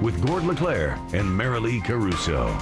with Gord LeClaire and Marilee Caruso.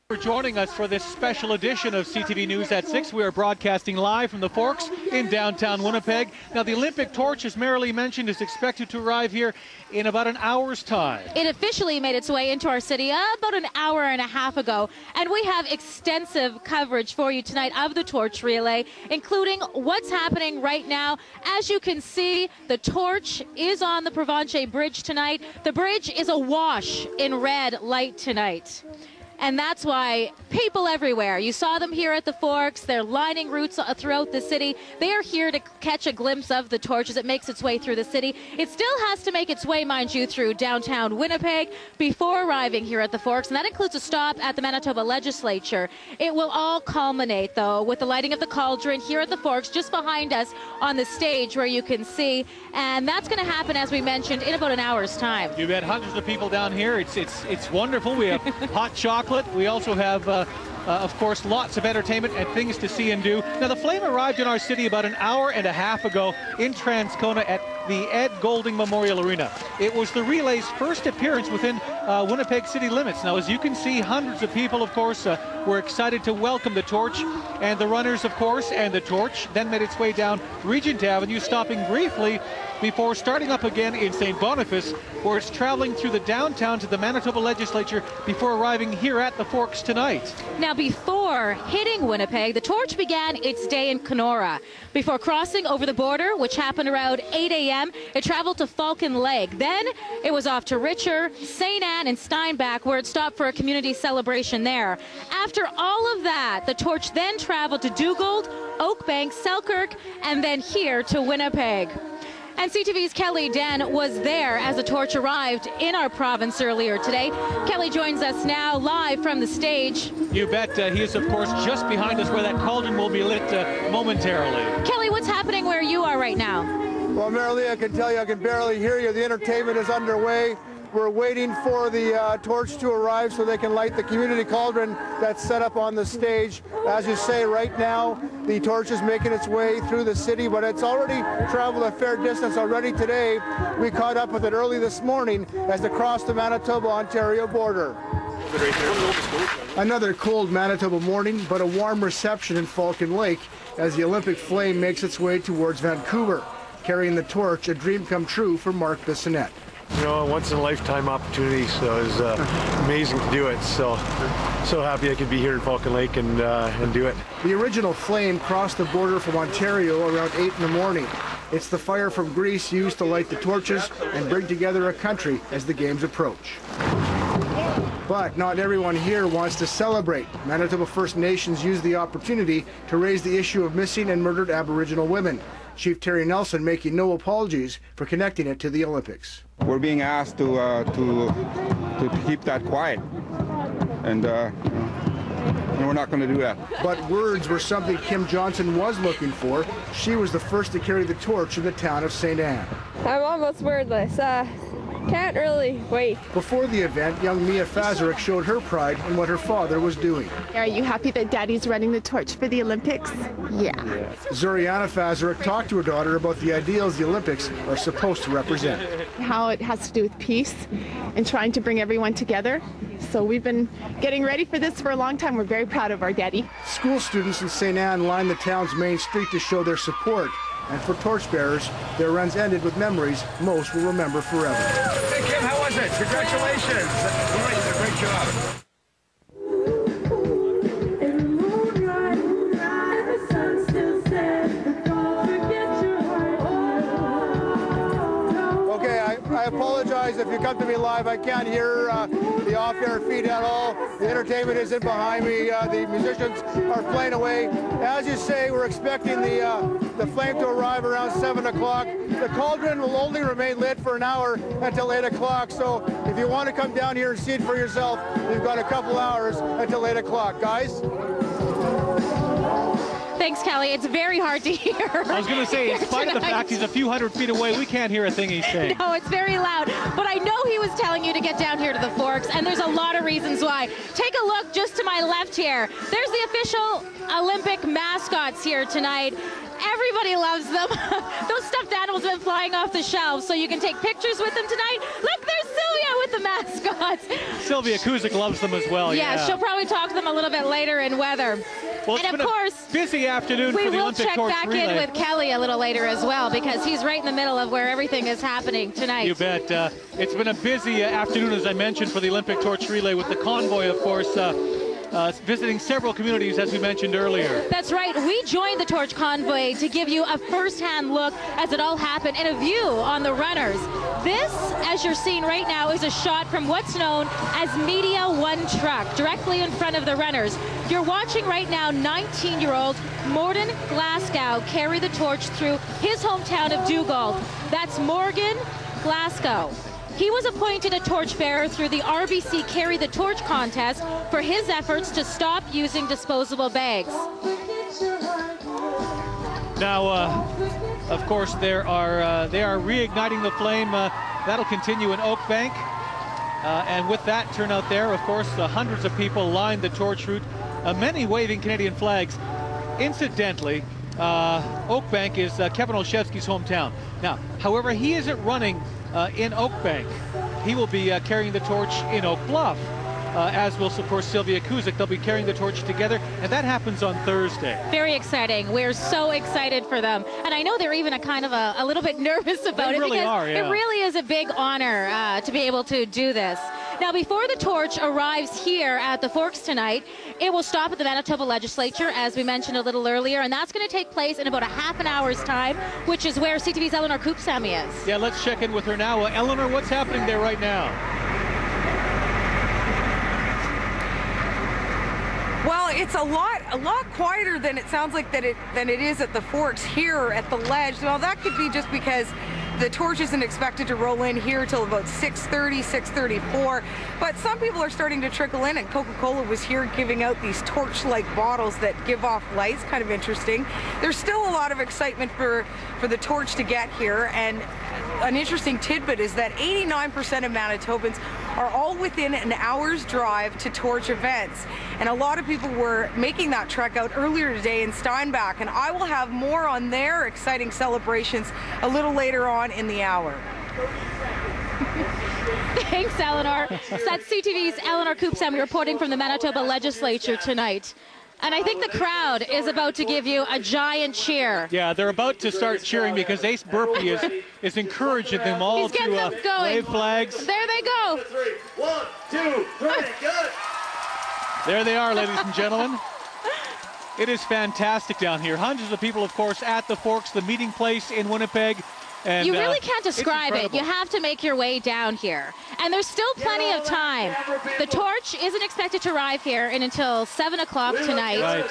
For joining us for this special edition of CTV News at 6. We are broadcasting live from the Forks in downtown Winnipeg. Now, the Olympic torch, as Marilee mentioned, is expected to arrive here in about an hour's time. It officially made its way into our city about an hour and a half ago, and we have extensive coverage for you tonight of the torch relay, including what's happening right now. As you can see, the torch is on the Provencher Bridge tonight. The bridge is awash in red light tonight. And that's why people everywhere, you saw them here at the Forks, they're lining routes throughout the city. They are here to catch a glimpse of the torch as it makes its way through the city. It still has to make its way, mind you, through downtown Winnipeg before arriving here at the Forks, and that includes a stop at the Manitoba Legislature. It will all culminate, though, with the lighting of the cauldron here at the Forks, just behind us on the stage where you can see, and that's going to happen, as we mentioned, in about an hour's time. You've had hundreds of people down here. It's wonderful. We have hot chocolate. We also have, of course, lots of entertainment and things to see and do. Now, the flame arrived in our city about an hour and a half ago in Transcona at the Ed Golding Memorial Arena. It was the relay's first appearance within Winnipeg city limits. Now, as you can see, hundreds of people, of course, were excited to welcome the torch, and the runners, of course, and the torch then made its way down Regent Avenue, stopping briefly before starting up again in St. Boniface, where it's traveling through the downtown to the Manitoba Legislature before arriving here at the Forks tonight. Now, before hitting Winnipeg, the torch began its day in Kenora. Before crossing over the border, which happened around 8 a.m., it traveled to Falcon Lake. Then it was off to Richer, St. Anne, and Steinbach, where it stopped for a community celebration there. After all of that, the torch then traveled to Dugald, Oakbank, Selkirk, and then here to Winnipeg. And CTV's Kelly Den was there as the torch arrived in our province earlier today. Kelly joins us now live from the stage. You bet. He is, of course, just behind us where that cauldron will be lit momentarily. Kelly, what's happening where you are right now? Well, Marilee, I can tell you, I can barely hear you. The entertainment is underway. We're waiting for the torch to arrive so they can light the community cauldron that's set up on the stage. As you say, right now, the torch is making its way through the city, but it's already traveled a fair distance already today. We caught up with it early this morning as it crossed the Manitoba-Ontario border. Another cold Manitoba morning, but a warm reception in Falcon Lake as the Olympic flame makes its way towards Vancouver, carrying the torch, a dream come true for Mark Bissonnette. You know, a once-in-a-lifetime opportunity, so it was amazing to do it. So happy I could be here in Falcon Lake and do it. The original flame crossed the border from Ontario around 8 in the morning. It's the fire from Greece used to light the torches and bring together a country as the games approach. But not everyone here wants to celebrate. Manitoba First Nations used the opportunity to raise the issue of missing and murdered Aboriginal women. Chief Terry Nelson making no apologies for connecting it to the Olympics. We're being asked to keep that quiet, and we're not going to do that. But words were something Kim Johnson was looking for. She was the first to carry the torch in the town of St. Anne. I'm almost wordless. Can't really wait. Before the event, young Mia Fazarek showed her pride in what her father was doing. Are you happy that Daddy's running the torch for the Olympics? Yeah. Zuriana Fazarek talked to her daughter about the ideals the Olympics are supposed to represent. How it has to do with peace and trying to bring everyone together. So we've been getting ready for this for a long time. We're very proud of our daddy. School students in St. Anne lined the town's main street to show their support. And for torchbearers, their runs ended with memories most will remember forever. Hey, Kim, how was it? Congratulations. You did a great job. I apologize if you come to me live. I can't hear the off-air feed at all. The entertainment isn't behind me. The musicians are playing away. As you say, we're expecting the flame to arrive around 7 o'clock. The cauldron will only remain lit for an hour until 8 o'clock. So if you want to come down here and see it for yourself, you've got a couple hours until 8 o'clock. Guys? Thanks, Kelly. It's very hard to hear. I was going to say, in spite of the fact he's a few hundred feet away, we can't hear a thing he's saying. No, it's very loud. But I know he was telling you to get down here to the Forks, and there's a lot of reasons why. Take a look just to my left here. There's the official Olympic mascots here tonight. Everybody loves them. Those stuffed animals have been flying off the shelves, so you can take pictures with them tonight. Look, there's Sylvia with the mascots. Sylvia Kuzik loves them as well. Yeah, she'll probably talk to them a little bit later in weather. Well, it's and been of course, a busy afternoon for the Olympic torch relay. We will check back in with Kelly a little later as well, because he's right in the middle of where everything is happening tonight. You bet. It's been a busy afternoon, as I mentioned, for the Olympic torch relay, with the convoy, of course, visiting several communities, as we mentioned earlier. That's right. We joined the torch convoy to give you a first-hand look as it all happened and a view on the runners. This, as you're seeing right now, is a shot from what's known as Media One truck, directly in front of the runners. You're watching right now 19-year-old Morgan Glasgow carry the torch through his hometown of Dugald. That's Morgan Glasgow. He was appointed a torchbearer through the RBC Carry the Torch contest for his efforts to stop using disposable bags. Now, of course, they are reigniting the flame. That'll continue in Oakbank. And with that turnout there, of course, hundreds of people lined the torch route, many waving Canadian flags. Incidentally, Oakbank is Kevin Olszewski's hometown. Now, however, he isn't running in Oakbank. He will be carrying the torch in Oak Bluff, as will, of course, Sylvia Kuzik. They'll be carrying the torch together, and that happens on Thursday. Very exciting. We're so excited for them. And I know they're even a little bit nervous about it, because it really is a big honor to be able to do this. Now, before the torch arrives here at the Forks tonight, it will stop at the Manitoba Legislature, as we mentioned a little earlier, and that's going to take place in about a half an hour's time, which is where CTV's Eleanor Koopsamy is. Yeah, let's check in with her now. Eleanor, what's happening there right now? Well, it's a lot quieter than it sounds like than it is at the Forks here at the Ledge. Well, that could be just because the torch isn't expected to roll in here till about 6:30, 6:34. But some people are starting to trickle in, and Coca-Cola was here giving out these torch-like bottles that give off lights. Kind of interesting. There's still a lot of excitement for the torch to get here, and an interesting tidbit is that 89% of Manitobans are all within an hour's drive to torch events. And a lot of people were making that trek out earlier today in Steinbach, and I will have more on their exciting celebrations a little later on in the hour. Thanks, Eleanor. So that's CTV's Eleanor Koopsamy reporting from the Manitoba Legislature tonight. And I think the crowd is about to give you a giant cheer. Yeah, they're about to start cheering, because Ace Burpee is encouraging them all to wave flags. There they go. 1, 2, 3, good. There they are, ladies and gentlemen. It is fantastic down here. Hundreds of people, of course, at the Forks, the meeting place in Winnipeg. And, you really can't describe it. You have to make your way down here. And there's still plenty of time. The torch isn't expected to arrive here until 7 o'clock tonight. Right.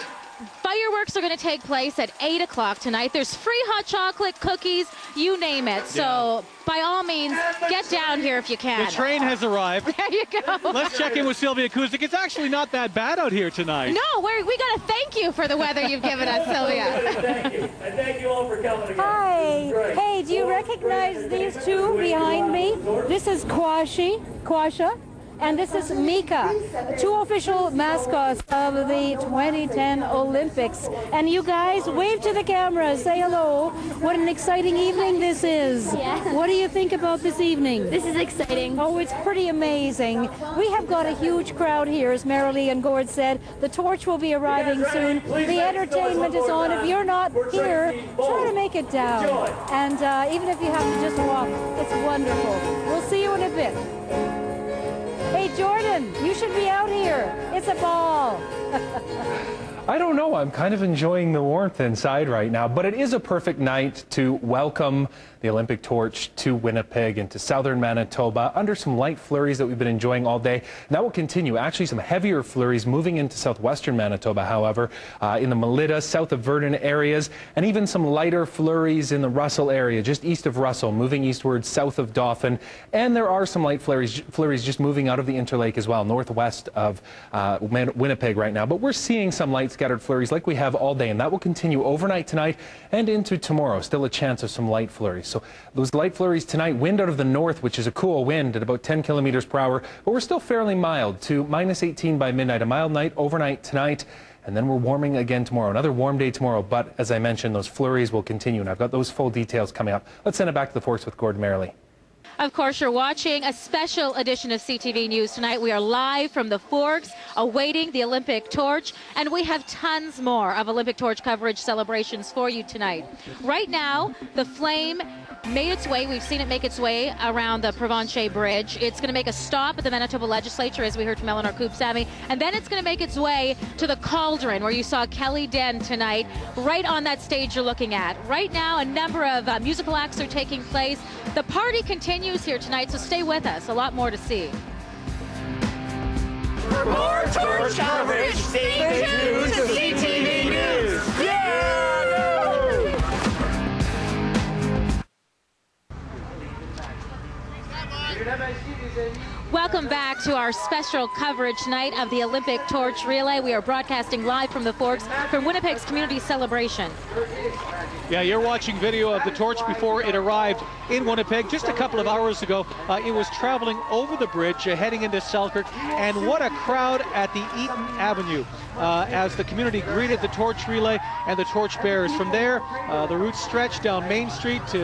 Fireworks are going to take place at 8 o'clock tonight. There's free hot chocolate, cookies, you name it. So by all means, get down here if you can. The train has arrived. There you go. Let's check in with Sylvia Kuzik. It's actually not that bad out here tonight. No, we got to thank you for the weather you've given us, Sylvia. Thank you. And thank you all for coming again. Hi. Hey, do you recognize these two behind me? This is Quasha. And this is Mika, two official mascots of the 2010 Olympics. And you guys, wave to the camera, say hello. What an exciting evening this is. Yeah. What do you think about this evening? This is exciting. Oh, it's pretty amazing. We have got a huge crowd here, as Marilee and Gord said. The torch will be arriving soon. The entertainment is on. If you're not here, try to make it down. And even if you have to just walk, it's wonderful. We'll see you in a bit. Hey, Jordan, you should be out here. It's a ball. I don't know. I'm kind of enjoying the warmth inside right now, but it is a perfect night to welcome the Olympic torch to Winnipeg and to southern Manitoba under some light flurries that we've been enjoying all day. And that will continue. Actually, some heavier flurries moving into southwestern Manitoba, however, in the Melita, south of Verdun areas, and even some lighter flurries in the Russell area, just east of Russell, moving eastward south of Dauphin. And there are some light flurries just moving out of the Interlake as well, northwest of Winnipeg right now. But we're seeing some light scattered flurries like we have all day, and that will continue overnight tonight and into tomorrow. Still a chance of some light flurries. So those light flurries tonight, wind out of the north, which is a cool wind at about 10 kilometers per hour, but we're still fairly mild to -18 by midnight. A mild night overnight tonight. and then we're warming again tomorrow. Another warm day tomorrow, but as I mentioned, those flurries will continue, and I've got those full details coming up. Let's send it back to the Forks with Gordon Merrily. Of course, you're watching a special edition of CTV News tonight. We are live from the Forks, awaiting the Olympic torch, and we have tons more of Olympic torch coverage celebrations for you tonight. Right now, the flame made its way. We've seen it make its way around the Provencher Bridge. It's going to make a stop at the Manitoba Legislature, as we heard from Eleanor Koopsamy, and then it's going to make its way to the Cauldron, where you saw Kelly Den tonight, right on that stage you're looking at. Right now, a number of musical acts are taking place. The party continues here tonight, so stay with us. A lot more to see. For more torch coverage, stay tuned to CTV News. Yeah! Welcome back to our special coverage tonight of the Olympic Torch Relay. We are broadcasting live from the Forks from Winnipeg's community celebration. Yeah, you're watching video of the torch before it arrived in Winnipeg just a couple of hours ago. It was traveling over the bridge, heading into Selkirk, and what a crowd at the Eaton Avenue as the community greeted the torch relay and the torch bearers. From there, the route stretched down Main Street to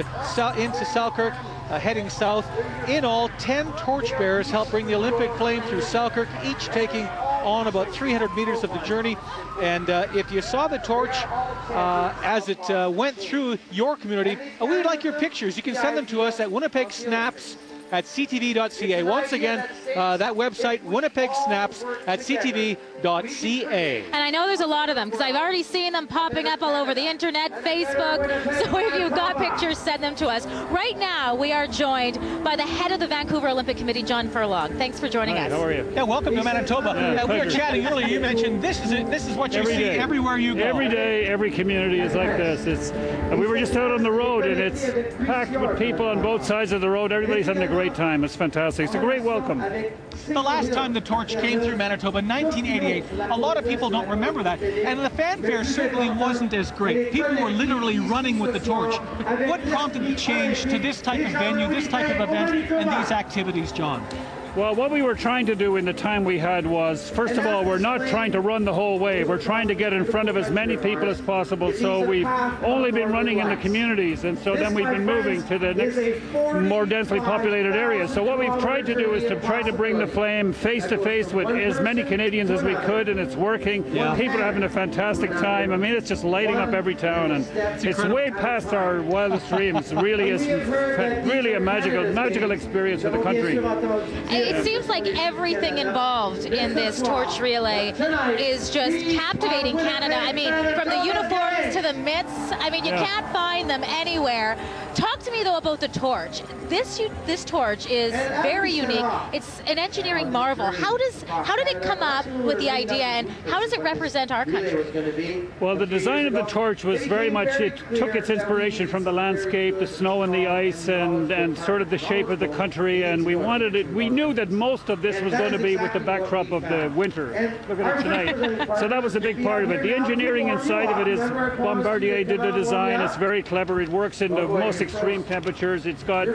into Selkirk, heading south. In all, 10 torch bearers helped bring the Olympic flame through Selkirk, each taking on about 300 meters of the journey. And if you saw the torch as it went through your community, we would like your pictures. You can send them to us at Winnipeg Snaps at ctv.ca. Once again, that website, Winnipeg Snaps at ctv.ca. And I know there's a lot of them because I've already seen them popping up all over the internet, Facebook. So if you've got pictures, send them to us. Right now, we are joined by the head of the Vancouver Olympic Committee, John Furlong. Thanks for joining us. How are you? Yeah, welcome to Manitoba. We were chatting earlier. You mentioned this is what you see everywhere you go. Every day, every community is like this. We were just out on the road, and it's packed with people on both sides of the road. Everybody's having a great time. It's fantastic. It's a great welcome. The last time the torch came through Manitoba, 1988, a lot of people don't remember that, and the fanfare certainly wasn't as great. People were literally running with the torch. What prompted the change to this type of venue, this type of event, and these activities, John? Well, what we were trying to do in the time we had was, first of all, we're not trying to run the whole way. We're trying to get in front of as many people as possible. So we've only been running in the communities, and so then we've been moving to the next more densely populated areas. So what we've tried to do is to try to bring the flame face to face with as many Canadians as we could, and it's working. Yeah. People are having a fantastic time. I mean, it's just lighting up every town, and it's way past our wildest dreams. It really is really a magical experience for the country. It seems like everything involved in this torch relay is just captivating Canada. I mean, from the uniforms to the mitts, I mean, you can't find them anywhere. Talk to me, though, about the torch. This torch is very unique. It's an engineering marvel. How did it come up with the idea, and how does it represent our country? Well, the design of the torch was very much, it took its inspiration from the landscape, the snow and the ice, and sort of the shape of the country, and we wanted it. We knew that most of this was going to be with the backdrop of the winter. Look at it tonight. So that was a big part of it. The engineering inside of it is Bombardier did the design. It's very clever. It works in the most extreme temperatures. It's got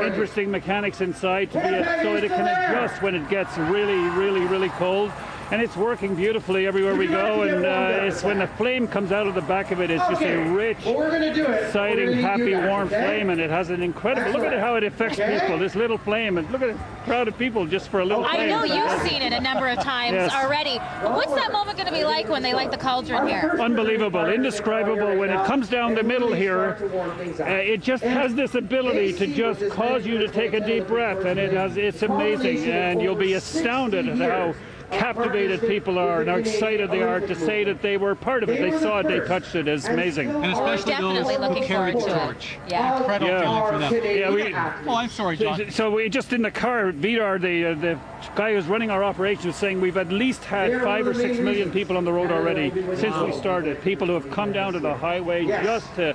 interesting mechanics inside so that it can adjust when it gets really cold. And it's working beautifully everywhere we go, and it's when the flame comes out of the back of it, it's just a rich, exciting, happy, warm flame, and it has an incredible, look at how it affects people, this little flame, and look at the crowd of people just for a little flame. I know you've seen it a number of times already. What's that moment going to be like when they light the cauldron here? Unbelievable, indescribable. When it comes down the middle here, it just has this ability to just cause you to take a deep breath, and it's amazing, and you'll be astounded at how captivated people are and how excited they are to say that they were part of it. They saw it, they touched it. It's amazing. And especially definitely those who carried the torch. Yeah. Incredible feeling for them. I'm sorry, John. So we just in the car, Vidar, the guy who's running our operation, was saying we've at least had 5 or 6 million people on the road already since we started. People who have come down to the highway just to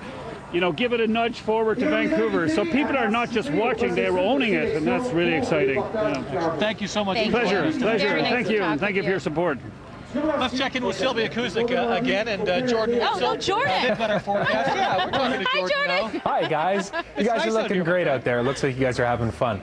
give it a nudge forward to Vancouver. So people are not just watching, they're owning it, and that's really exciting. Yeah. Thank you so much. Pleasure. Nice Thank you, and thank you for your support. Let's check in with Sylvia Kuzik again, and Jordan. Jordan. A bit better forecast. Yeah, we're talking to Jordan now. Hi, guys. You guys are looking great out there. It looks like you guys are having fun.